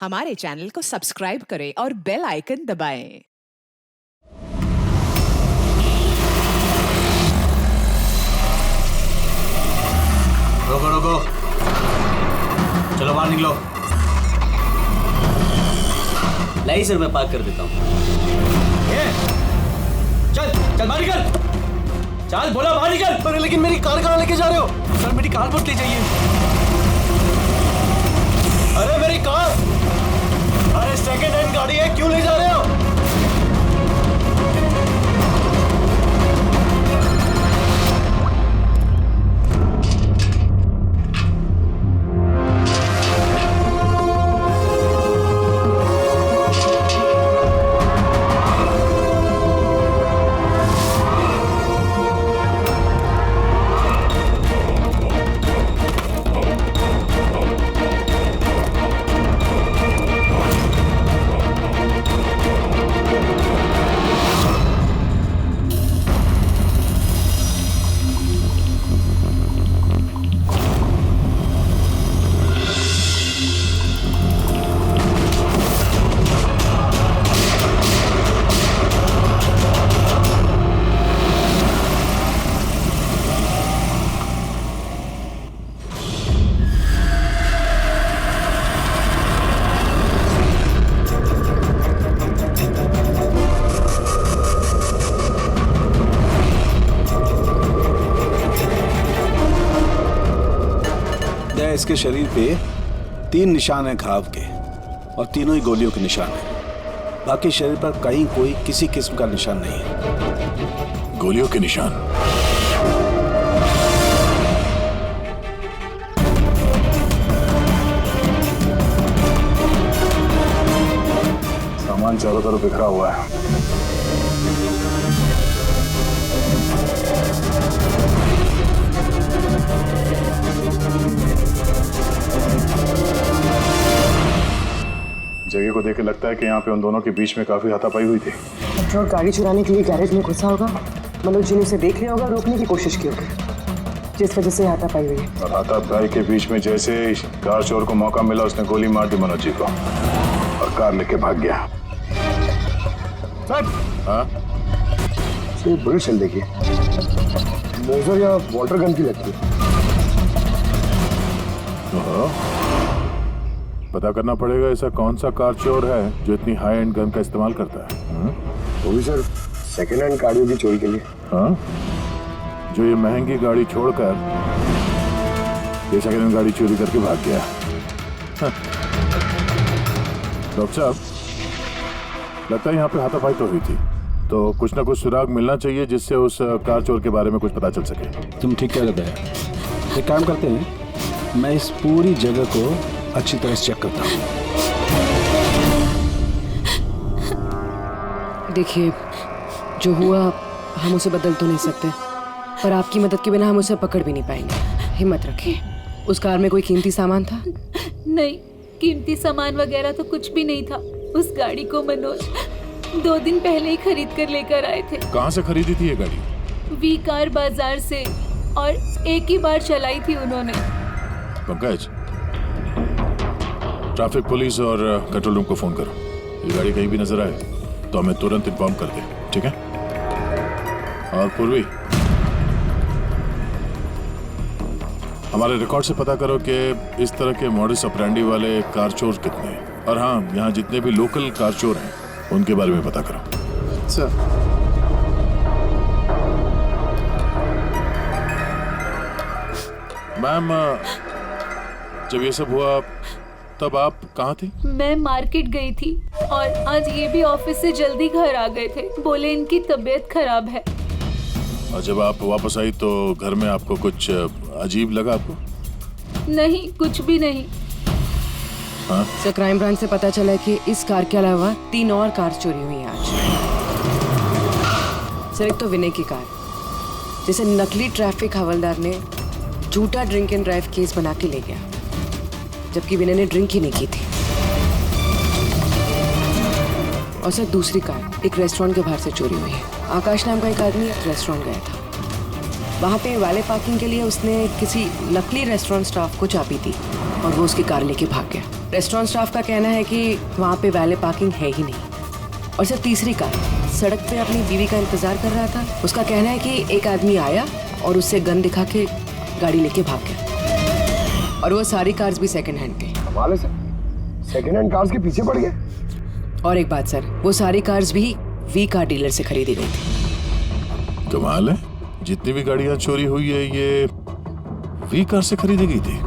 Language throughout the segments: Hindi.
हमारे चैनल को सब्सक्राइब करें और बेल आइकन दबाएं। रोको रोको, चलो बाहर निकलो। लाई सर, मैं पार्क कर देता हूँ। चल चल बाहर निकल, चल बोला बाहर निकल। अरे लेकिन मेरी कार कहाँ लेके जा रहे हो? सर मेरी कार मत ले जाइए। अरे मेरी कार, अरे सेकंड हैंड गाड़ी है, क्यों ले जा रहे हो? इसके शरीर पे 3 निशान हैं घाव के और तीनों ही गोलियों के निशान हैं। बाकी शरीर पर कहीं कोई किसी किस्म का निशान नहीं है। गोलियों के निशान? सामान चारों तरफ बिखरा हुआ है। जगह को देख के लगता है कि यहाँ पे उन दोनों के बीच में काफी हाथापाई हुई थी। पेट्रोल गाड़ी चुराने के लिए गैरेज में घुसा होगा। मनोज जी ने उसे देख लिया होगा, रोकने की कोशिश की होगी, जिस वजह से हाथापाई हुई। और हाथापाई के बीच में जैसे कार चोर को मौका मिला, उसने गोली मार दी मनोज जी को और कार लेके भाग गया। हाँ? बुलेट चल देखिए, मोजर या वाटर गन की लगती है। पता करना पड़ेगा ऐसा कौन सा कार चोर है जो इतनी हाई एंड गन का इस्तेमाल करता है। वो भी सर सेकेंड हैंड गाड़ियों की चोरी के लिए। हाँ? जो ये महंगी गाड़ी छोड़कर ये सेकेंड हैंड गाड़ी चोरी करके भाग गया। डॉक्टर साहब, लगता है यहाँ पे हाथापाई तो हुई थी, तो कुछ ना कुछ सुराग मिलना चाहिए जिससे उस कार चोर के बारे में कुछ पता चल सके। तुम ठीक कह रहे हैं। एक काम करते हैं, मैं इस पूरी जगह को अच्छी तरह से चेक करता हूँ। देखिए, जो हुआ हम उसे बदल तो नहीं सकते, पर आपकी मदद के बिना हम उसे पकड़ भी नहीं पाएंगे। हिम्मत रखिए। उस कार में कोई कीमती सामान था? नहीं, कीमती सामान वगैरह तो कुछ भी नहीं था। उस गाड़ी को मनोज 2 दिन पहले ही खरीद कर लेकर आए थे। कहाँ से खरीदी थी ये गाड़ी? वी कार बाजार से, और एक ही बार चलाई थी उन्होंने। पंकज, ट्रैफिक पुलिस और कंट्रोल रूम को फोन करो। ये गाड़ी कहीं भी नजर आए तो हमें तुरंत इन्फॉर्म कर दे, ठीक है? और पूर्वी, हमारे रिकॉर्ड से पता करो कि इस तरह के मॉडस ऑपरेंडी वाले कार चोर कितने हैं, और हाँ, यहाँ जितने भी लोकल कार चोर हैं उनके बारे में पता करो। सर, मैम, जब ये सब हुआ तब आप कहाँ थी? मैं मार्केट गई थी, और आज ये भी ऑफिस से जल्दी घर आ गए थे। बोले इनकी तबीयत खराब है। और जब आप वापस आई तो घर में आपको कुछ अजीब लगा आपको? नहीं, कुछ भी नहीं। हाँ? सर, क्राइम ब्रांच से पता चला कि इस कार के अलावा 3 और कार चोरी हुई हैं आज। सर, एक तो विनय की कार, जिसे नकली ट्रैफिक हवलदार ने झूठा ड्रिंक एंड ड्राइव केस बना के ले गया, जबकि विनय ने ड्रिंक ही नहीं की थी। और सर, दूसरी कार एक रेस्टोरेंट के बाहर से चोरी हुई है। आकाश नाम का एक आदमी रेस्टोरेंट गया था, वहाँ पे वाले पार्किंग के लिए उसने किसी नकली रेस्टोरेंट स्टाफ को चाबी दी और वो उसकी कार लेके भाग गया। रेस्टोरेंट स्टाफ का कहना है कि वहाँ पे वैले पार्किंग है ही नहीं। और सर तीसरी कार सड़क पे अपनी बीवी का इंतजार कर रहा था। उसका कहना है कि एक आदमी आया और उससे गन दिखा के गाड़ी लेके भाग गया। और वो सारी कार्स भी सेकंड हैंड थे। कमाल है सर, सेकंड हैंड कार्स के पीछे पड़ गए। और एक बात सर, वो सारी कार्स भी वी कार डीलर से खरीदी गई थी। कमाल है, जितनी भी गाड़ियां चोरी हुई है ये वी कार से खरीदी गई थी।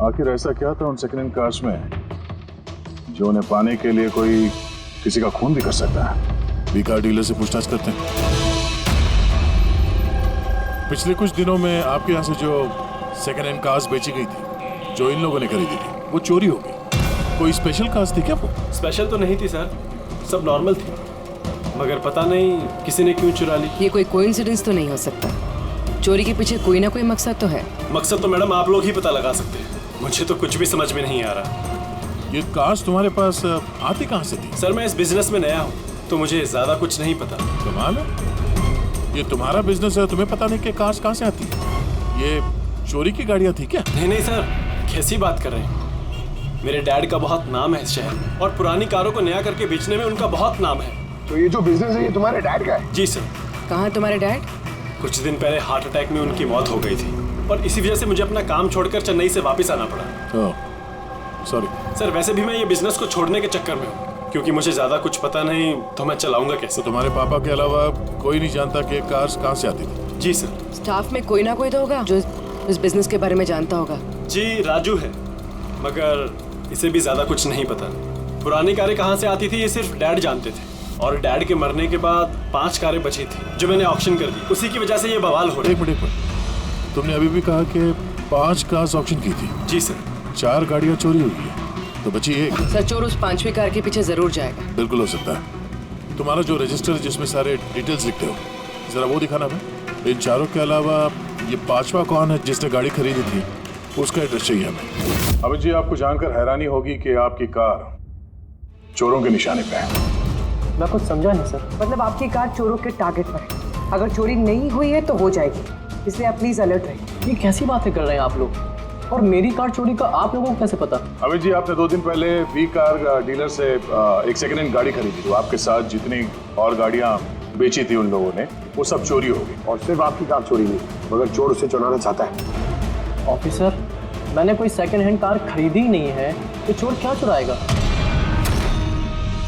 आखिर ऐसा क्या था उन सेकंड हैंड कार्स में जो उन्हें पाने के लिए कोई किसी का खून भी कर सकता है? वी कार डीलर से पूछताछ करते हैं। पिछले कुछ दिनों में आपके यहाँ से जो सेकंड हैंड कार्स बेची गई थी, जो इन लोगों ने खरीदी थी, वो चोरी हो गई। कोई स्पेशल कार्स थी क्या वो? स्पेशल तो नहीं थी सर, सब नॉर्मल थी, मगर पता नहीं किसी ने क्यों चुरा ली। ये कोई कोइंसिडेंस तो नहीं हो सकता। चोरी के पीछे कोई ना कोई मकसद तो है। मकसद तो मैडम आप लोग ही पता लगा सकते हैं, मुझे तो कुछ भी समझ में नहीं आ रहा। ये कार्स तुम्हारे पास आती कहाँ से थी? सर मैं इस बिजनेस में नया हूँ तो मुझे ज्यादा कुछ नहीं पता। कमाल है, ये तुम्हारा बिजनेस है, तुम्हें पता नहीं कि कार्स कहाँ से आती है? ये चोरी की गाड़ियाँ थी क्या? नहीं नहीं सर, कैसी बात कर रहे हैं? मेरे डैड का बहुत नाम है इस शहर और पुरानी कारों को नया करके बेचने में उनका बहुत नाम है। तो ये जो बिजनेस है ये तुम्हारे डैड का है? जी सर। कहाँ है तुम्हारे डैड? कुछ दिन पहले हार्ट अटैक में उनकी मौत हो गई थी और इसी वजह से मुझे अपना काम छोड़कर चेन्नई से वापस आना पड़ा। सॉरी सर, वैसे भी मैं ये बिजनेस को छोड़ने के चक्कर में हूँ क्योंकि मुझे ज्यादा कुछ पता नहीं, तो मैं चलाऊंगा कैसे? तो तुम्हारे पापा के अलावा कोई नहीं जानता कि कार्स कहाँ से आती थी? जी सर। स्टाफ में कोई ना कोई तो होगा जो इस बिजनेस के बारे में जानता होगा। जी राजू है, मगर इसे भी ज्यादा कुछ नहीं पता। पुरानी कारें कहाँ से आती थी ये सिर्फ डैड जानते थे और डैड के मरने के बाद 5 कारें बची थी जो मैंने ऑक्शन कर दी, उसी की वजह से ये बवाल हो रहा है। एक मिनट, तुमने अभी भी कहा कि 5 कार्स ऑक्शन की थी। जी सर। 4 गाड़ियाँ चोरी हुई है तो बची एक। सर चोर उस 5वीं कार के पीछे जरूर जाएगा। बिल्कुल हो सकता है। तुम्हारा जो रजिस्टर है जिसमें सारे डिटेल्स लिखते हो, जरा वो दिखाना हमें। इन 4 के अलावा ये 5वां कौन है जिसने गाड़ी खरीदी थी, उसका एड्रेस चाहिए हमें। अभी जी आपको जानकर हैरानी होगी कि आपकी कार चोरों के निशाने पे है। मैं कुछ समझा नहीं सर। मतलब आपकी कार चोरों के टारगेट पर है। अगर चोरी नहीं हुई है तो हो जाएगी, इसलिए आप प्लीज अलर्ट रहिए। ये कैसी बातें कर रहे हैं आप लोग? और मेरी कार चोरी का आप लोगों को कैसे पता? अभी जी आपने 2 दिन पहले वी कार डीलर से एक सेकंड हैंड गाड़ी खरीदी थी। आपके साथ जितनी और गाड़ियां बेची थी उन लोगों ने, वो सब चोरी हो गई। और सिर्फ आपकी कार चोरी नहीं, मगर चोर उसे चुराना चाहता है। ऑफिसर, मैंने कोई सेकंड हैंड कार खरीदी ही नहीं है, तो चोर क्या चुराएगा?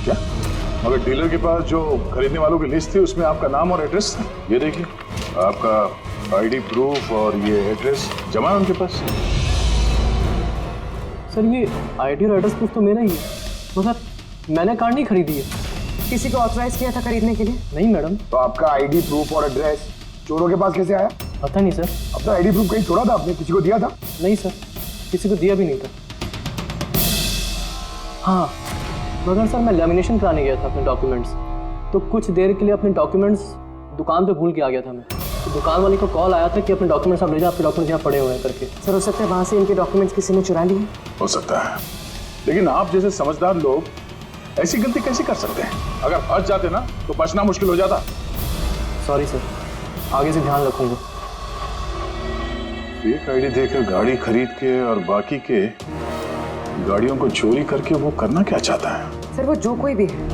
क्या? मगर डीलर के पास जो खरीदने वालों की लिस्ट थी उसमें आपका नाम और एड्रेस था। ये देखिए, आपका आईडी प्रूफ और ये एड्रेस जमा है उनके पास। सर ये आईडी और एड्रेस प्रूफ तो मेरा ही है, मगर मैंने कार नहीं खरीदी है। किसी को ऑथराइज किया था खरीदने के लिए? नहीं मैडम। तो आपका आईडी प्रूफ और एड्रेस चोरों के पास कैसे आया? पता नहीं सर। अपना आईडी प्रूफ कहीं छोड़ा था आपने? किसी को दिया था? नहीं सर, किसी को दिया भी नहीं था। हाँ, मगर सर मैं लेमिनेशन कराने गया था अपने डॉक्यूमेंट्स, तो कुछ देर के लिए अपने डॉक्यूमेंट्स दुकान पे भूल के आ गया था मैं। तो दुकान वाले को कॉल आया था कि अपने डॉक्यूमेंट्स आप ले जाओ, आपके डॉक्यूमेंट्स यहाँ पड़े हुए हैं करके। सर हो सकता है वहाँ से इनके डॉक्यूमेंट्स किसी ने चुरा लिए। हो सकता है, लेकिन आप जैसे समझदार लोग ऐसी गलती कैसे कर सकते हैं? अगर फंस जाते ना तो बचना मुश्किल हो जाता। सॉरी सर, आगे से ध्यान रखूंगा। फेक आईडी देकर गाड़ी खरीद के और बाकी के गाड़ियों को चोरी करके वो करना क्या चाहता है? सर वो जो कोई भी है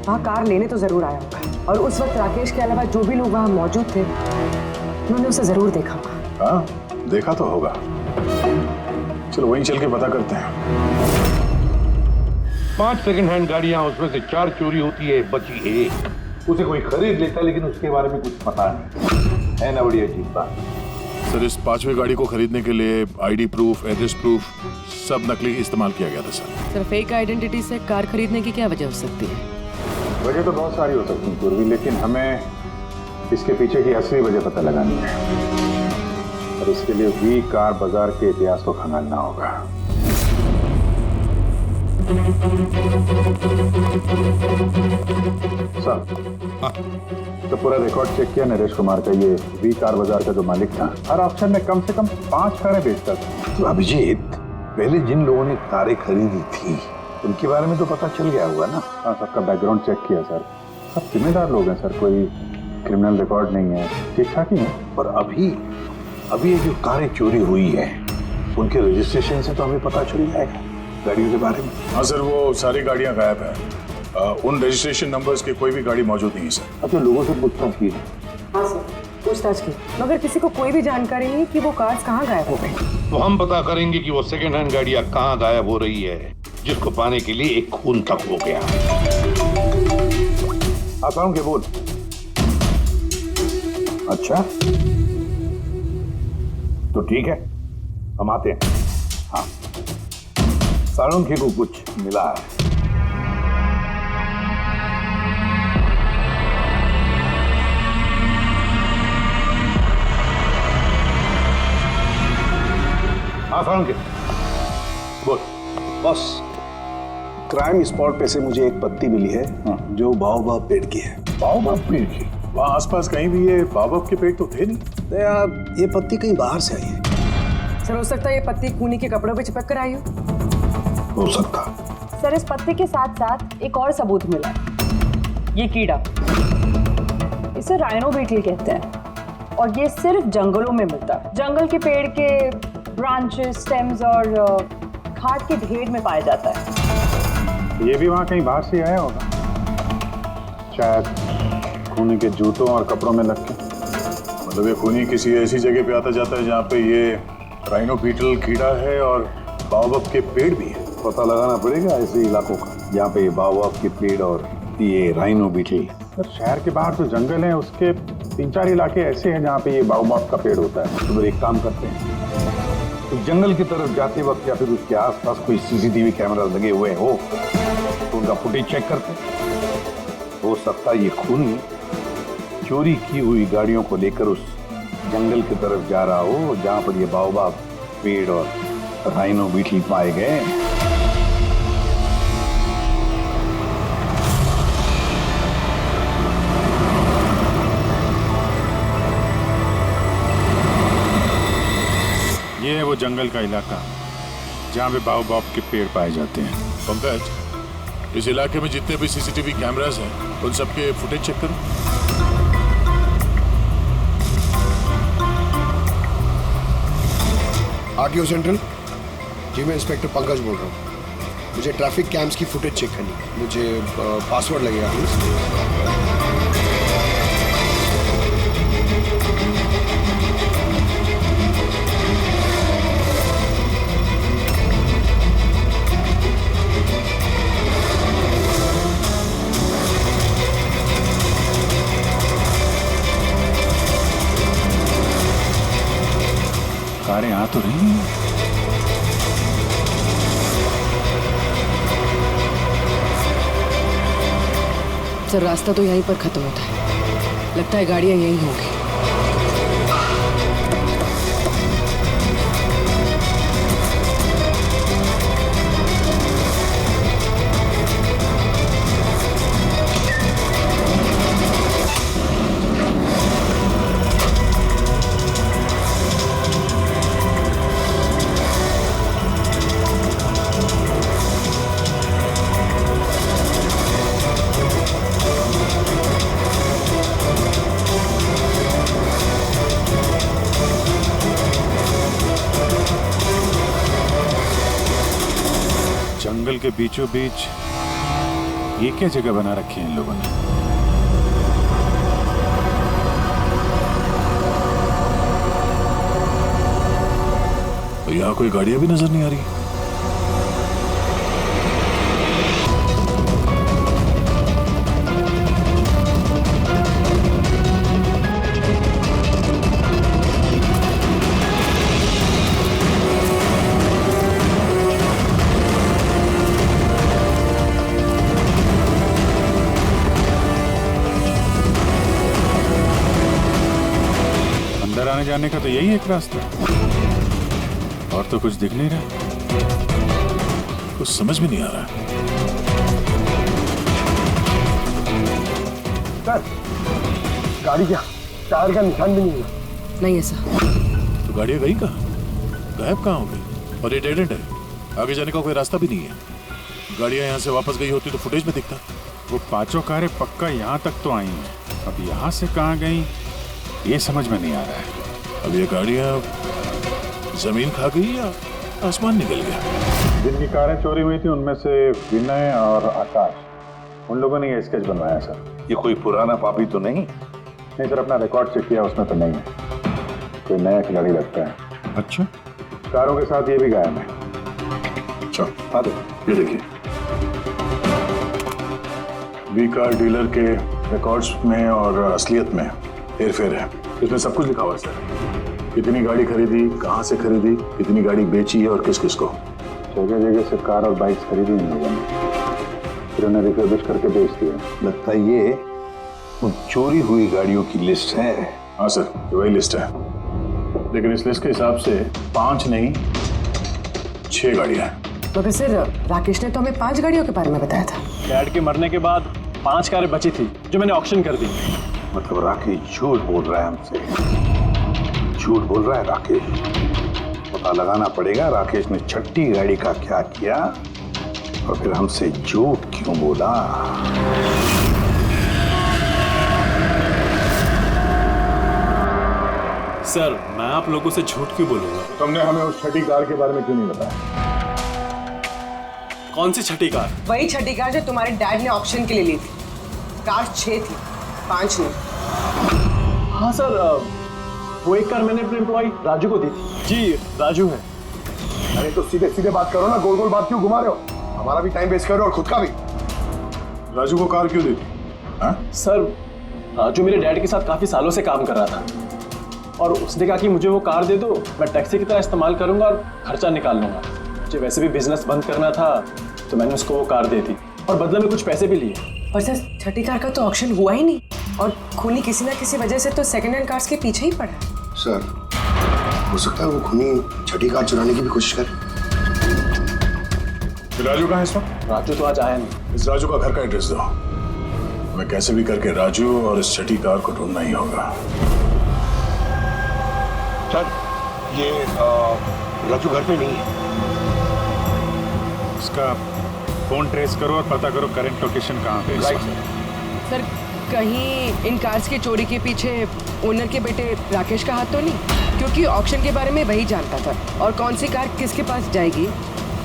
वहाँ कार लेने तो जरूर आया होगा, और उस वक्त राकेश के अलावा जो भी लोग वहाँ मौजूद थे उन्होंने उसे जरूर देखा होगा। हाँ, देखा तो होगा। चलो वहीं चल के पता करते हैं। 5 सेकंड हैंड गाड़ियां, उसमें से 4 चोरी होती है, बची एक। उसे कोई खरीद लेता है लेकिन उसके बारे में कुछ पता नहीं है ना। बड़ी अजीब बात। सर इस 5वीं गाड़ी को खरीदने के लिए आईडी प्रूफ, एड्रेस प्रूफ सब नकली इस्तेमाल किया गया था सर। सर फेक आइडेंटिटी से कार खरीदने की क्या वजह हो सकती है? वजह तो बहुत सारी हो सकती है पूर्वी, लेकिन हमें इसके पीछे की असली वजह पता लगानी है और इसके लिए वी कार बाजार के इतिहास को खंगालना होगा। सर तो पूरा रिकॉर्ड चेक किया नरेश कुमार का, ये वी कार बाजार का जो मालिक था हर ऑप्शन में कम से कम 5 कारें बेचता था। तो अभिजीत, पहले जिन लोगों ने कारें खरीदी थी उनके बारे में तो पता चल गया होगा ना? हाँ, सबका बैकग्राउंड चेक किया सर, सब जिम्मेदार लोग हैं सर, कोई क्रिमिनल रिकॉर्ड नहीं है, ठीक ठाक ही है। और अभी ये जो कारें चोरी हुई है उनके रजिस्ट्रेशन से तो हमें पता चल जाएगा। गाड़ियों के बारे में? हाँ सर, वो सारी गाड़ियां गायब हैं। उन रजिस्ट्रेशन नंबर्स के कोई भी गाड़ी मौजूद नहीं है सर। अच्छा, लोगों से पूछताछ की? हाँ सर, पूछताछ की, मगर किसी को कोई भी जानकारी नहीं कि वो कार्स कहाँ गायब हो गई। तो हम पता करेंगे कि वो सेकेंड हैंड गाड़ियां कहाँ गायब हो रही है, जिसको पाने के लिए एक खून तक हो गया। आसान के बोल। अच्छा तो ठीक है, हम आते हैं। हाँ, साळुंखे को कुछ मिला है। हाँ साळुंखे बोल। बॉस, क्राइम स्पॉट पे से मुझे एक पत्ती मिली है जो बाओबाब पेड़ की है। बाओबाब पेड़ की? वहाँ आसपास कहीं भी ये बाओबाब के पेड़ तो थे नहीं। तो यार, ये पत्ती कहीं बाहर से आई है। सर, हो सकता है ये पत्ती खूनी के कपड़ों पे चिपक कर आई हो सकता। सर, इस पत्ते के साथ साथ एक और सबूत मिला है। ये कीड़ा, इसे राइनो बीटल कहते हैं और ये सिर्फ जंगलों में मिलता है। जंगल के पेड़ के ब्रांचेस, स्टेम्स और खाद के ढेर में पाया जाता है। ये भी वहाँ कहीं बाहर से आया होगा, शायद खूनी के जूतों और कपड़ों में लग के। मतलब ये खूनी किसी ऐसी जगह पे आता जाता है जहाँ पे ये राइनो बीटल कीड़ा है और बाओबाब के पेड़ भी है। पता लगाना पड़ेगा ऐसे इलाकों का जहाँ पे बाओबाब के पेड़ और ये राइनो बीटल। सर, शहर के बाहर जो जंगल है उसके 3-4 इलाके ऐसे हैं जहाँ पे ये बाओबाब का पेड़ होता है। तो फिर एक काम करते हैं, तो जंगल की तरफ जाते वक्त या फिर उसके आसपास कोई सीसीटीवी कैमरा लगे हुए हो तो उनका फुटेज चेक करते हैं। हो सकता है ये खूनी चोरी की हुई गाड़ियों को लेकर उस जंगल की तरफ जा रहा हो जहाँ पर ये बाओबाब पेड़ और राइनो बीटल पाए गए। ये है वो जंगल का इलाका जहाँ पे बाओबाब के पेड़ पाए जाते हैं। पंकज, इस इलाके में जितने भी सीसीटीवी कैमरास हैं उन सबके फुटेज चेक करो। आरटीओ सेंट्रल जी, मैं इंस्पेक्टर पंकज बोल रहा हूँ। मुझे ट्रैफिक कैम्स की फुटेज चेक करनी है। मुझे पासवर्ड लगेगा प्लीज। कारें आ तो रही हैं। सर, रास्ता तो यहीं पर खत्म होता है। लगता है गाड़ियां यहीं होंगी। जंगल के बीचों बीच ये क्या जगह बना रखी है इन लोगों ने? तो यहाँ कोई गाड़ियां भी नजर नहीं आ रही। अंदर आने जाने का तो यही एक रास्ता है, और तो कुछ दिख नहीं रहा। कुछ समझ में नहीं आ रहा। सर, गाड़ी क्या टायर का निशान भी नहीं है। नहीं ऐसा। तो गाड़ियां गई कहाँ? गायब कहाँ हो गई? और ये डेड एंड है, आगे जाने का कोई रास्ता भी नहीं है। गाड़ियां यहाँ से वापस गई होती तो फुटेज में दिखता। वो पांचों कारें पक्का यहाँ तक तो आई हैं, अब यहाँ से कहाँ गई ये समझ में नहीं आ रहा है। अब ये गाड़ियां जमीन खा गई या आसमान निकल गया? जिनकी कारें चोरी हुई थी उनमें से विनय और आकाश, उन लोगों ने ये स्केच बनवाया सर। ये कोई पुराना पापी तो नहीं? नहीं सर, अपना रिकॉर्ड चेक किया, उसमें तो नहीं है। कोई नया खिलाड़ी लगता है। अच्छा, कारों के साथ ये भी गायब है। अच्छा, आ दो, ये देखिए। वी कार डीलर के रिकॉर्ड्स में और असलियत में हेरफेर है। इसमें सब कुछ लिखा हुआ है सर। कितनी गाड़ी खरीदी, कहाँ से खरीदी, कितनी गाड़ी बेची है और किस किस को। जगह जगह से कार और बाइक्स खरीदी इन लोगों ने, फिर उन्हें रिफर्बिश करके बेच दिया। लगता है ये उन चोरी हुई गाड़ियों की लिस्ट है। हाँ सर, ये वही लिस्ट है, लेकिन इस लिस्ट के हिसाब से 5 नहीं 6 गाड़ियाँ हैं। मगर सर, राकेश ने तो हमें 5 गाड़ियों के बारे में बताया था। डैड के मरने के बाद 5 कारें बची थी जो मैंने ऑक्शन कर दी। मतलब राकेश झूठ बोल रहा है हमसे, झूठ बोल रहा है राकेश। पता लगाना पड़ेगा राकेश ने छठी गाड़ी का क्या किया और फिर हमसे झूठ क्यों बोला। सर, मैं आप लोगों से झूठ क्यों बोलूंगा? तुमने हमें उस छठी कार के बारे में क्यों नहीं बताया? कौन सी छठी कार? वही छठी कार जो तुम्हारे डैड ने ऑक्शन के लिए ली थी। कार 6 थी, 5 नहीं। हाँ सर, वो एक कार मैंने अपने एम्प्लॉय राजू को दी थी। जी, राजू है। अरे तो सीधे सीधे बात करो ना, गोल गोल बात क्यों घुमा रहे हो? हमारा भी टाइम वेस्ट कर रहे हो और खुद का भी। राजू को कार क्यों दी थी? हाँ? सर, राजू मेरे डैड के साथ काफी सालों से काम कर रहा था और उसने कहा कि मुझे वो कार दे दो, मैं टैक्सी की तरह इस्तेमाल करूंगा और खर्चा निकाल लूंगा। मुझे वैसे भी बिजनेस बंद करना था तो मैंने उसको वो कार दे दी और बदले में कुछ पैसे भी लिए। पर सर, छठी कार का तो ऑक्शन हुआ ही नहीं और खूनी किसी ना किसी वजह से तो सेकंड हैंड कार्स के पीछे ही पड़ा। सर, हो सकता है वो खूनी छठी कार चुराने की भी कोशिश करे। राजू कहाँ है इस वक्त? राजू तो आज आया नहीं। इस राजू का घर का एड्रेस दो, हमें कैसे भी करके राजू और इस छठी कार को ढूंढना ही होगा। सर, ये राजू घर पे नहीं है। उसका फोन ट्रेस करो और पता करो करंट लोकेशन कहाँ पे है। सर, कहीं इन कार्स की चोरी के पीछे ओनर के बेटे राकेश का हाथ तो नहीं? क्योंकि ऑक्शन के बारे में वही जानता था और कौन सी कार किसके पास जाएगी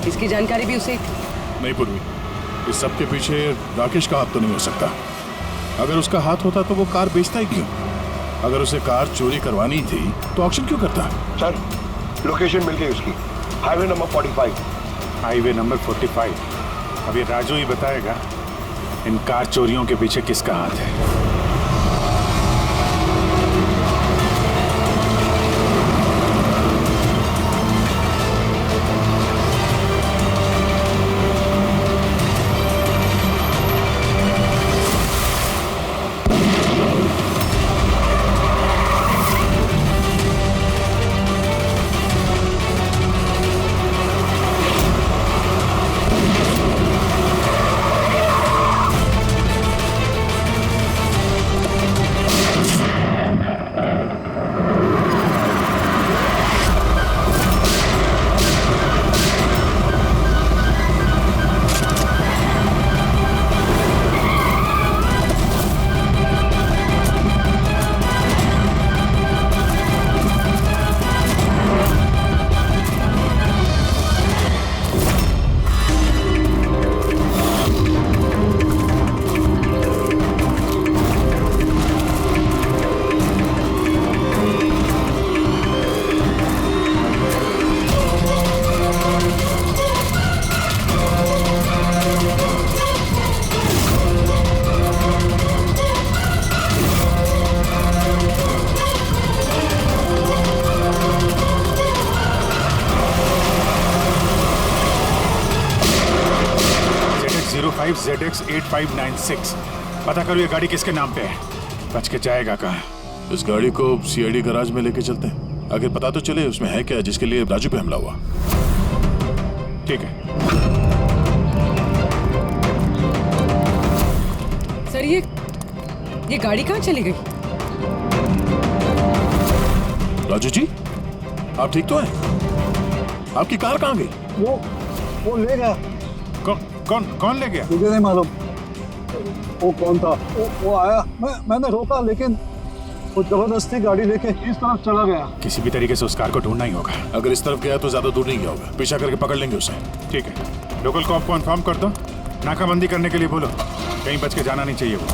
इसकी जानकारी भी उसे। नहीं पूर्वी, इस सब के पीछे राकेश का हाथ तो नहीं हो सकता। अगर उसका हाथ होता तो वो कार बेचता ही क्यों? अगर उसे कार चोरी करवानी थी तो ऑक्शन क्यों करता? सर, लोकेशन मिल गई उसकी, हाईवे नंबर 45। Highway number 45। अब ये राजू ही बताएगा इन कार चोरियों के पीछे किसका हाथ है। ZX 8596। पता करो ये गाड़ी किसके नाम पे है, बच के जाएगा कहाँ। इस गाड़ी को CID गैराज में लेके चलते हैं, आखिर पता तो चले उसमें है क्या जिसके लिए राजू पे हमला हुआ। ठीक है सर, ये गाड़ी कहाँ चली गई? राजू जी, आप ठीक तो हैं? आपकी कार कहाँ गई? वो ले गया। कौन ले गया? मुझे नहीं मालूम वो कौन था। वो आया, मैंने रोका लेकिन वो जबरदस्ती गाड़ी लेके इस तरफ चला गया। किसी भी तरीके से उस कार को ढूंढना ही होगा। अगर इस तरफ गया तो ज्यादा दूर नहीं गया होगा, पीछा करके पकड़ लेंगे उसे। ठीक है, लोकल कॉप को इन्फॉर्म कर दो, नाकाबंदी करने के लिए बोलो, कहीं बच के जाना नहीं चाहिए वो।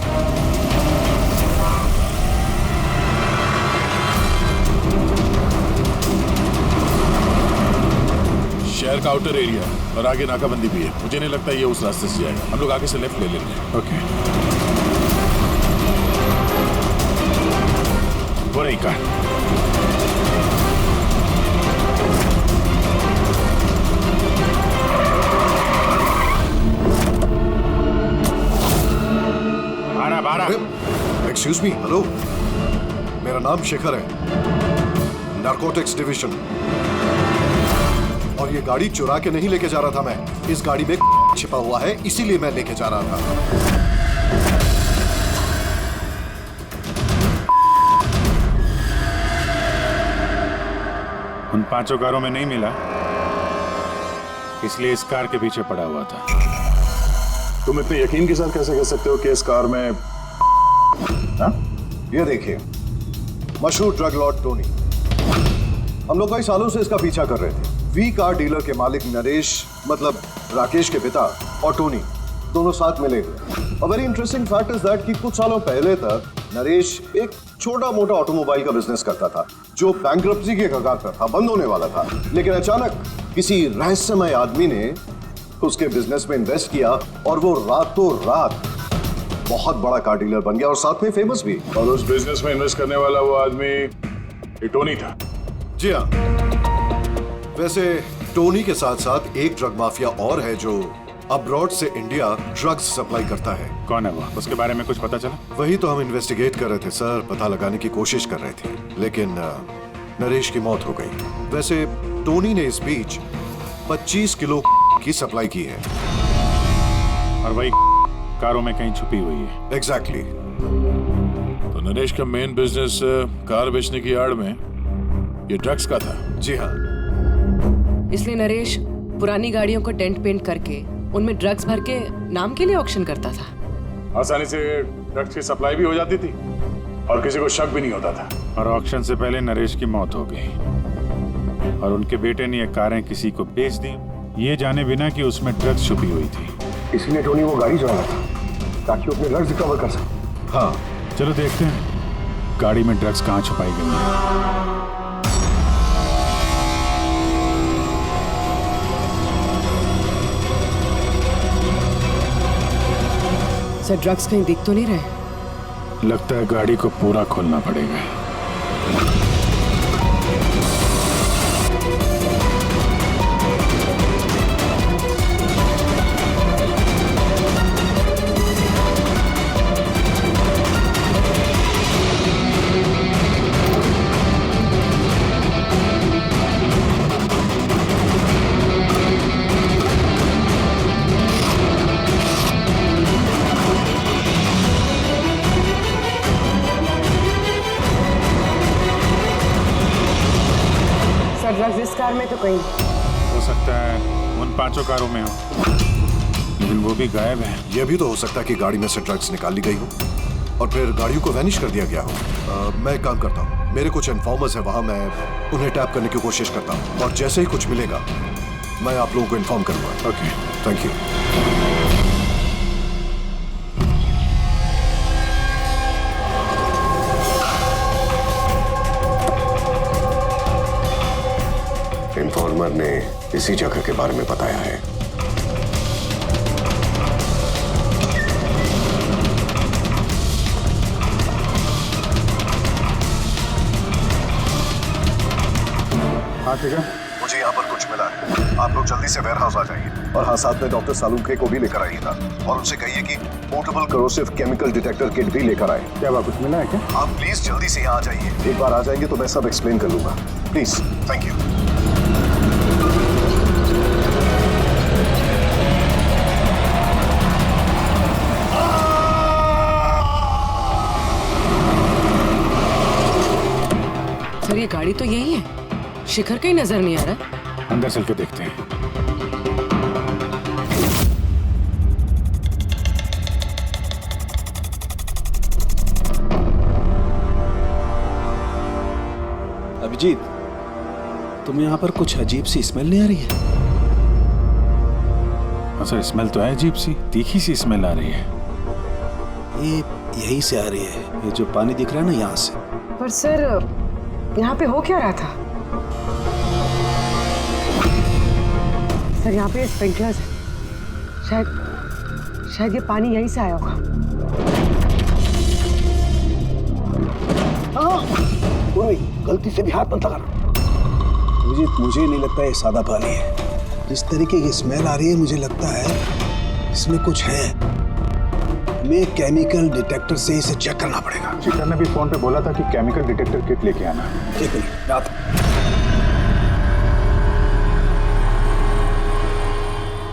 शहर का आउटर एरिया और आगे नाकाबंदी भी है। मुझे नहीं लगता ये उस रास्ते से जाएगा। हम लोग आगे से लेफ्ट ले लेंगे। ओके, वो रही कार। एक्सक्यूज मी, हेलो, मेरा नाम शेखर है, नारकोटिक्स डिवीजन। और ये गाड़ी चुरा के नहीं लेके जा रहा था मैं, इस गाड़ी में छिपा हुआ है, इसीलिए मैं लेके जा रहा था। उन 5 कारों में नहीं मिला, इसलिए इस कार के पीछे पड़ा हुआ था। तुम इतने यकीन के साथ कैसे कह सकते हो कि इस कार में ये देखिए, मशहूर ड्रग लॉर्ड टोनी, हम लोग कई सालों से इसका पीछा कर रहे थे। वी कार डीलर के मालिक नरेश, मतलब राकेश के पिता, और टोनी दोनों साथ मिले हुए। और very interesting fact is that कि कुछ सालों पहले तक नरेश एक छोटा मोटा ऑटोमोबाइल का बिजनेस करता था जो बैंक्रप्सी के कगार पर था, बंद होने वाला था। लेकिन अचानक किसी रहस्यमय आदमी ने उसके बिजनेस में इन्वेस्ट किया और वो रातों रात बहुत बड़ा कार डीलर बन गया और साथ में फेमस भी। और उस बिजनेस में इन्वेस्ट करने वाला वो आदमी टोनी था। जी हाँ, वैसे टोनी के साथ साथ एक ड्रग माफिया और है जो अब्रॉड से इंडिया ड्रग्स सप्लाई करता है। कौन है वो? उसके बारे में कुछ पता चला? वही तो हम इन्वेस्टिगेट कर रहे थे सर, पता लगाने की कोशिश कर रहे थे, लेकिन नरेश की मौत हो गई। वैसे टोनी ने इस बीच 25 किलो की सप्लाई की है और वही कारों में कहीं छुपी हुई है। एग्जैक्टली। तो नरेश का मेन बिजनेस कार बेचने की आड़ में ये ड्रग्स का था। जी हाँ, इसलिए नरेश पुरानी गाड़ियों को डेंट पेंट करके उनमें ड्रग्स भर के नाम के लिए ऑक्शन करता था। आसानी से ड्रग्स की सप्लाई भी हो जाती थी और किसी को शक भी नहीं होता था। और ऑक्शन से पहले नरेश की मौत हो गई और उनके बेटे ने ये कारें किसी को बेच दी, ये जाने बिना कि उसमें ड्रग्स छुपी हुई थी। इसीलिए टोनी वो गाड़ी चला था ताकि वो अपने ड्रग्स रिकवर कर सके। हाँ, चलो देखते हैं गाड़ी में ड्रग्स कहाँ छुपाई गई है। सर, ड्रग्स कहीं दिख तो नहीं रहे? लगता है गाड़ी को पूरा खोलना पड़ेगा। ड्रग्स इस कार में तो कहीं हो सकता है उन 5 कारों में हो, लेकिन वो भी गायब है। यह भी तो हो सकता है कि गाड़ी में से ड्रग्स निकाल ली गई हो और फिर गाड़ियों को वैनिश कर दिया गया हो। मैं एक काम करता हूँ, मेरे कुछ इन्फॉर्मर्स हैं वहाँ, मैं उन्हें टैप करने की कोशिश करता हूँ और जैसे ही कुछ मिलेगा मैं आप लोगों को इन्फॉर्म करूँगा। Okay, thank you. इन्फॉर्मर ने इसी जगह के बारे में बताया है। हाँ ठीक है, मुझे यहाँ पर कुछ मिला है, आप लोग जल्दी से वेयर हाउस आ जाइए और हाँ, साथ में डॉक्टर सालुंखे को भी लेकर आइएगा और उनसे कहिए कि portable corrosive chemical detector kit भी लेकर आए। क्या बात, कुछ मिला है क्या? आप प्लीज जल्दी से यहाँ आ जाइए, एक बार आ जाएंगे तो मैं सब एक्सप्लेन कर लूंगा, प्लीज। Thank you. सर, ये गाड़ी तो यही है, शिखर कहीं नजर नहीं आ रहा। अंदर चल के देखते हैं। अभिजीत, तुम्हें यहाँ पर कुछ अजीब सी स्मेल नहीं आ रही है? हाँ सर, स्मेल तो है अजीब सी, तीखी सी स्मेल आ रही है। ये यहीं से आ रही है, ये जो पानी दिख रहा है ना, यहाँ से। पर सर यहाँ पे हो क्या रहा था? सर यहाँ पे स्प्रिंकलर्स है, शायद ये पानी यहीं से आया होगा। कोई गलती से भी हाथ मत लगाना। मुझे नहीं लगता ये सादा पानी है। जिस तरीके की स्मेल आ रही है, मुझे लगता है इसमें कुछ है। हमें केमिकल डिटेक्टर से इसे चेक करना पड़ेगा। शिखर ने भी फोन पे बोला था कि केमिकल डिटेक्टर किट लेके आना। एक मिनट, रात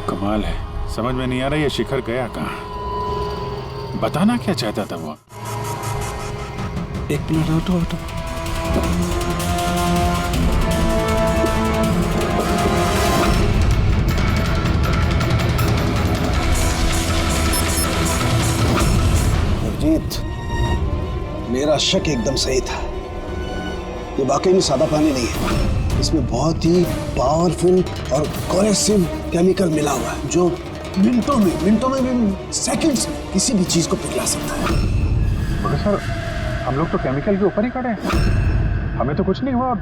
कमाल है, समझ में नहीं आ रहा ये शिखर गया कहाँ। बताना क्या चाहता था वो? एक मिनट, ऑटो ऑटो। अभिजीत, मेरा शक एकदम सही था। ये वाकई में सादा पानी नहीं है, इसमें बहुत ही पावरफुल और कोरेसिव केमिकल मिला हुआ है, जो मिनटों में सेकंड्स में किसी भी चीज को पिघला सकता है। मगर सर, हम लोग तो केमिकल के ऊपर ही खड़े हैं, हमें तो कुछ नहीं हुआ।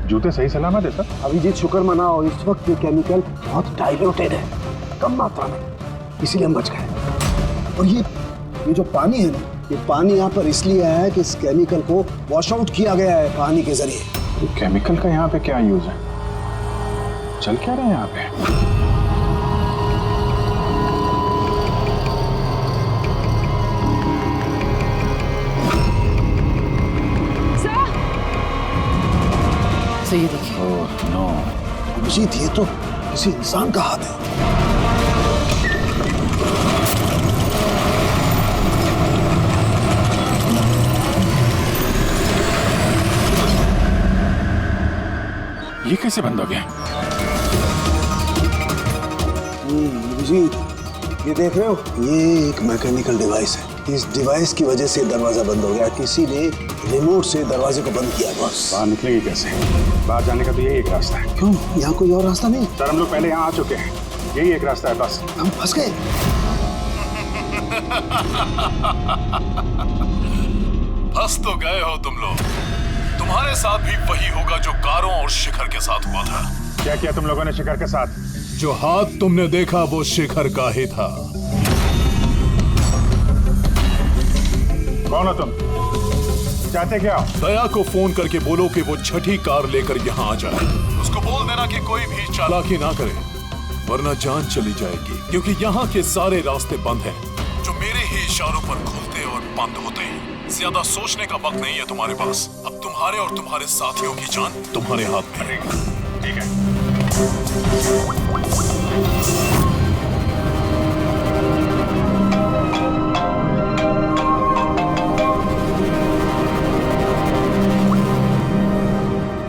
जूते सही सलामत है सर। अभिजीत, शुक्र मनाओ, इस वक्त ये केमिकल बहुत डाइल्यूटेड है, कम मात्रा में, इसीलिए हम बच गए। और ये जो पानी है ना, ये पानी यहाँ पर इसलिए आया है कि इस केमिकल को वॉश आउट किया गया है पानी के जरिए। तो केमिकल का यहाँ पे क्या यूज है? चल क्या रहे हैं यहाँ पे? सर ये देखिए। Oh no. अभिजीत, ये तो किसी इंसान का हाथ है। ये कैसे बंद हो गया? अभिजीत, ये देख रहे हो, ये एक मैकेनिकल डिवाइस है। इस डिवाइस की वजह से दरवाजा बंद हो गया। किसी ने रिमोट से दरवाजे को बंद किया। बस बाहर निकलेंगे कैसे? बाहर जाने का तो यही एक रास्ता है। क्यों, यहाँ कोई और रास्ता नहीं? सर, हम लोग पहले यहाँ आ चुके हैं, यही एक रास्ता है बस। हम फंस गए। फंस तो गए हो तुम लोग। तुम्हारे साथ भी वही होगा जो कारों और शिखर के साथ हुआ था। क्या किया तुम लोगों ने शिखर के साथ? जो हाथ तुमने देखा वो शिखर का ही था। कौन हो तुम? चाहते क्या? दया को फोन करके बोलो कि वो छठी कार लेकर यहाँ आ जाए। उसको बोल देना कि कोई भी चालाकी ना करे, वरना जान चली जाएगी। क्योंकि यहाँ के सारे रास्ते बंद हैं, जो मेरे ही इशारों पर खुलते और बंद होते हैं। ज्यादा सोचने का वक्त नहीं है तुम्हारे पास। अब तुम्हारे और तुम्हारे साथियों की जान तुम्हारे हाथ में है। ठीक है।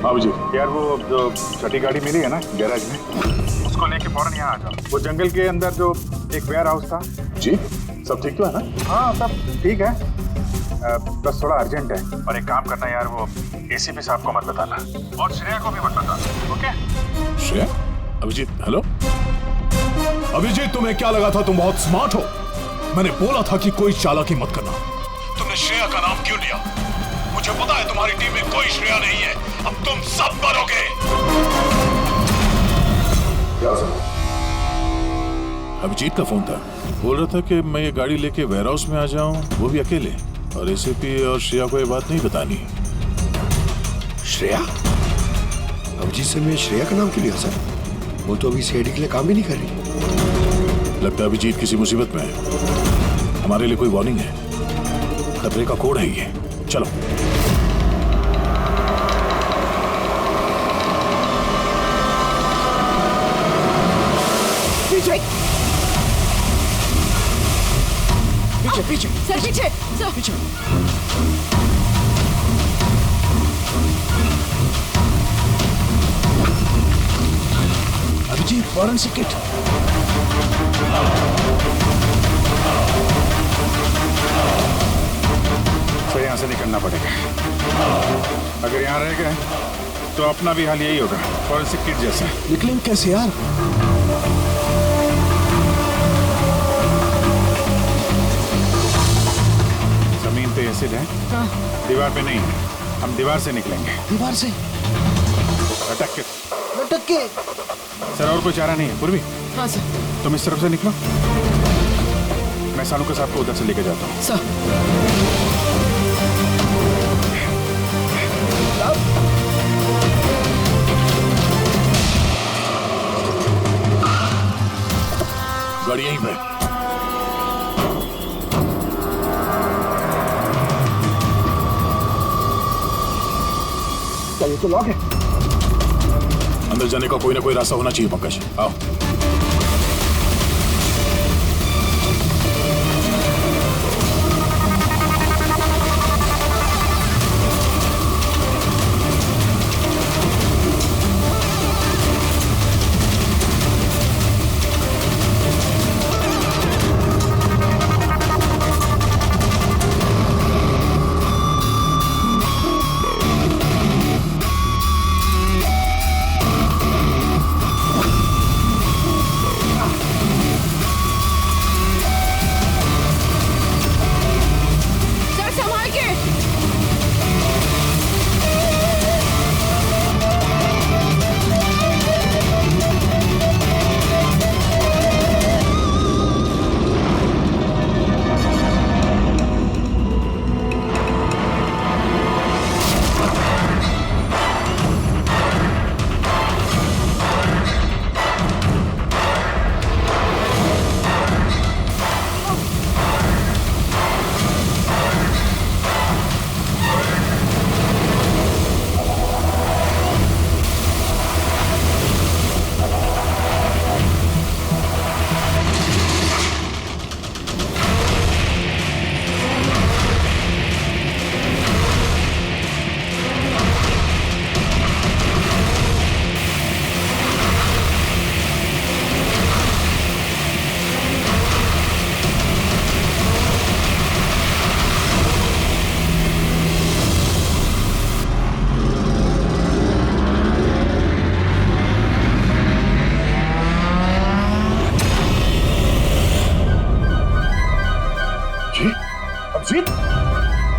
बाबूजी, यार वो जो छठी गाड़ी मिली है ना गैराज में, उसको लेके फौरन यहाँ आ जाओ। वो जंगल के अंदर जो एक वेयर हाउस था। जी, सब ठीक तो है ना? हाँ, सब ठीक है, बस थोड़ा अर्जेंट है। और एक काम करना यार, वो एसीपी साहब को मत बताना और श्रेया को भी मत बताना, ओके? श्रेया? अभिजीत, हेलो अभिजीत, तुम्हें क्या लगा था तुम बहुत स्मार्ट हो? मैंने बोला था कि कोई चालाकी मत करना। तुमने श्रेया का नाम क्यों लिया? मुझे पता है तुम्हारी टीम में कोई श्रेया नहीं है। अब तुम सब मरोगे। अभिजीत का फोन था, बोल रहा था कि मैं ये गाड़ी लेके वेयर हाउस में आ जाऊं, वो भी अकेले, और एसीपी और श्रेया को ये बात नहीं बतानी। श्रेया? अभिजीत से मैं श्रेया का नाम क्यों लिया सर? वो तो अभी सीआईडी के लिए काम भी नहीं कर रही। लगता है अभिजीत किसी मुसीबत में है। हमारे लिए कोई वार्निंग है, खतरे का कोड है ये। चलो। पीछे पीछे पीछे सर, पीछे सर, पीछे। Abhijeet, forensic kit. तो यहाँ से निकलना पड़ेगा। अगर यहाँ तो अपना भी हाल यही होगा, फॉरेंसिक किट जैसा। निकलेंगे कैसे यार? जमीन पे एसिड है, दीवार पे नहीं। हम दीवार से निकलेंगे। दीवार से? लटक के। लटक के? सर और कोई चारा नहीं है। पूर्वी, हाँ सर। तुम इस तरफ से निकलो, मैं सानू के साथ को उधर से लेके जाता हूँ। सर गाड़ी यहीं पे। ये तो लॉक है। अंदर जाने का कोई ना कोई रास्ता होना चाहिए पंकज, आओ।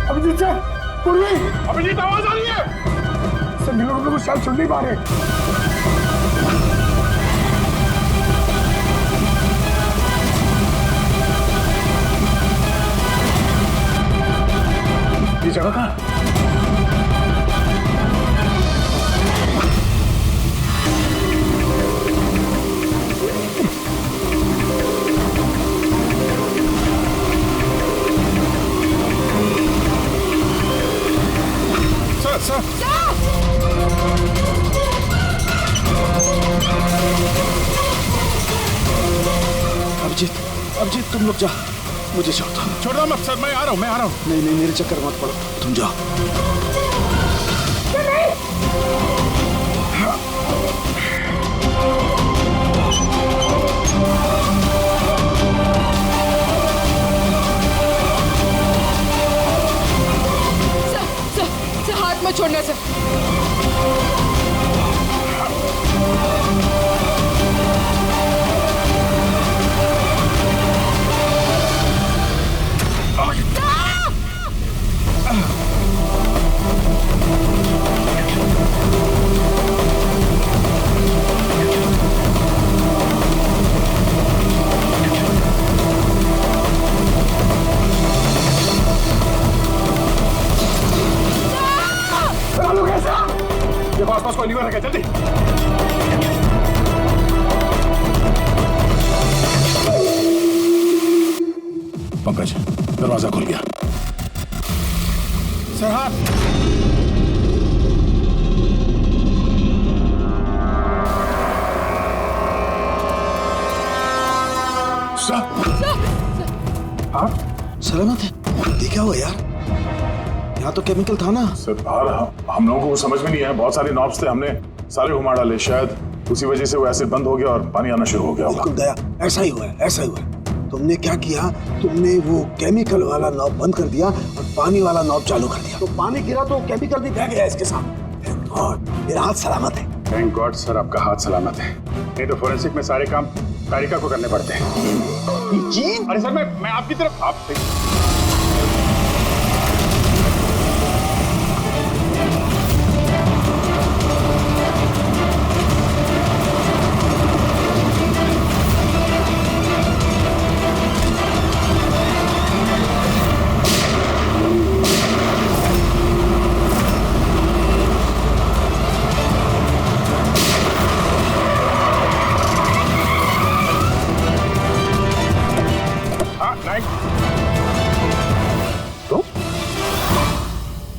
अभिजीत सर, पूर्वी, अभिजीत आवाज आ रही है। सर मिलो को शायद सुन नहीं पा रहे। ये जगह कहाँ? अभिजीत तुम लोग जा, मुझे छोड़ दो मत सर, मैं आ रहा हूँ। नहीं मेरे चक्कर मत पड़ो, तुम जाओ। सर हाथ मत छोड़ना सर। आसपास कोई लीवर है क्या? जल्दी। पंकज, दरवाजा खुल गया। सर हाथ। हाँ सलामत है? ये क्या हुआ यार? यहाँ तो केमिकल था ना। सर बाहर हम लोगों को समझ में नहीं आया, बहुत सारे नॉब्स थे, हमने सारे घुमा डाले, शायद उसी वजह से वो एसिड बंद हो गया और पानी आना शुरू हो गया। बिल्कुल दया, ऐसा ही हुआ है। तुमने क्या किया? तुमने वो केमिकल वाला नॉब बंद कर दिया और पानी वाला नॉब चालू कर दिया, तो पानी गिरा तो केमिकल भी बह गया इसके साथ। गॉड, मेरा हाथ सलामत है। थैंक गॉड सर, आपका हाथ सलामत है। नहीं तो फोरेंसिक में सारे काम कारिका को करने पड़ते हैं। जी अरे सर, मैं आपकी तरफ आप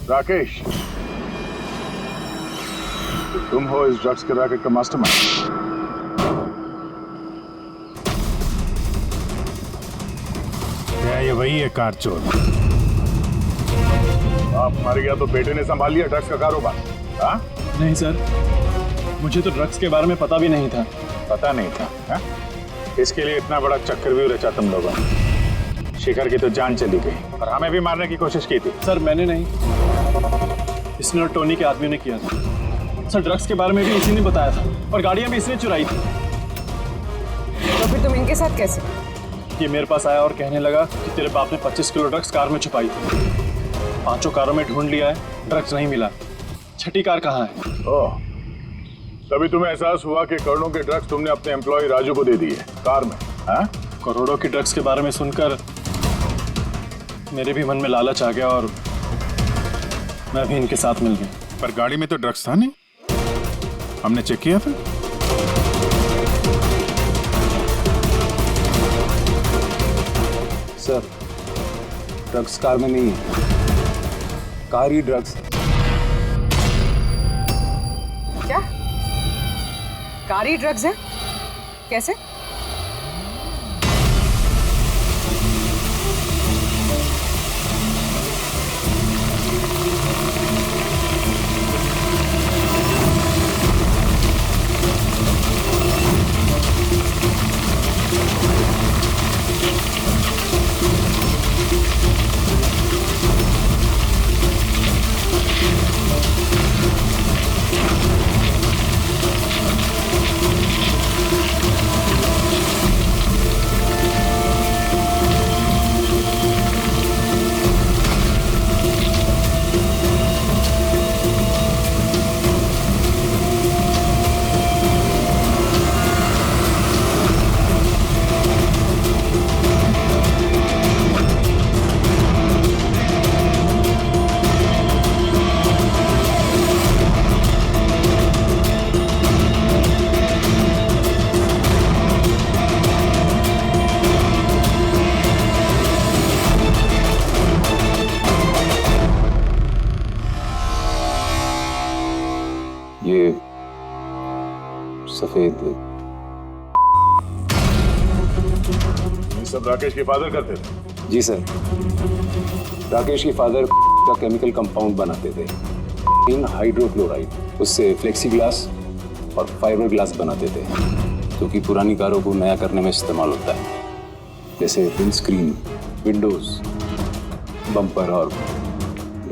राकेश, तुम हो इस ड्रग्स के रैकेट का मास्टरमाइंड। क्या ये वही है कार चोर? आप मर गया तो बेटे ने संभाल लिया ड्रग्स का कारोबार? हाँ? नहीं सर, मुझे तो ड्रग्स के बारे में पता भी नहीं था। पता नहीं था? हा? इसके लिए इतना बड़ा चक्रव्यूह रचा तुम लोगों ने। शिखर की तो जान चली गई और हमें भी मारने की कोशिश की थी। सर मैंने नहीं, इसने और टोनी के आदमियों ने किया था। सर ड्रग्स के बारे में भी इसी ने बताया था और गाड़ियां भी इसने चुराई थी। तो फिर तुम इनके साथ कैसे? ये मेरे पास आया और कहने लगा कि तेरे बाप ने 25 किलो ड्रग्स कार में छुपाई थी। 5 कारों में ढूंढ लिया है, ड्रग्स नहीं मिला। 6ठी कार कहाँ है? ओह, तभी तुम्हें एहसास हुआ कि करोड़ों के ड्रग्स तुमने अपने एम्प्लॉय राजू को दे दिए कार में। हाँ? करोड़ों के ड्रग्स के बारे में सुनकर मेरे भी मन में लालच आ गया और मैं भी इनके साथ मिल गया। पर गाड़ी में तो ड्रग्स था नहीं, हमने चेक किया फिर। सर ड्रग्स कार में नहीं है, कार ही ड्रग्स। क्या कार ही ड्रग्स है? कैसे? ये सफेद। ये सब राकेश के फादर करते थे? जी सर, राकेश के फादर का केमिकल कंपाउंड बनाते थे, इन हाइड्रोक्लोराइड। उससे फ्लेक्सी ग्लास और फाइबर ग्लास बनाते थे, जो कि पुरानी कारों को नया करने में इस्तेमाल होता है, जैसे विंडस्क्रीन, विंडोज, बम्पर और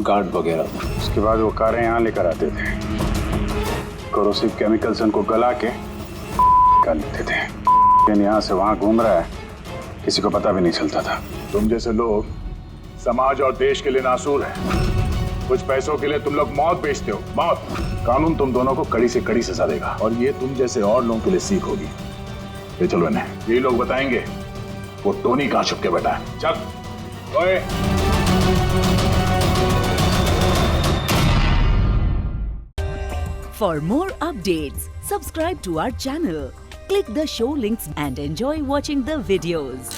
गार्ड वगैरह। उसके बाद वो कारें यहाँ लेकर आते थे, कोरोसिव केमिकल्स उनको गला के निकाल लेते थे। लेकिन यहाँ से वहाँ घूम रहा है, किसी को पता भी नहीं चलता था। तुम जैसे लोग समाज और देश के लिए नासूर हैं। कुछ पैसों के लिए तुम लोग मौत बेचते हो, मौत। कानून तुम दोनों को कड़ी से कड़ी सजा देगा और ये तुम जैसे और लोगों के लिए सीख होगी। ये चलो इन्हें, यही लोग बताएंगे वो टोनी कहाँ छुप के बैठा है। चल ओए। For more updates, subscribe to our channel, click the show links and enjoy watching the videos.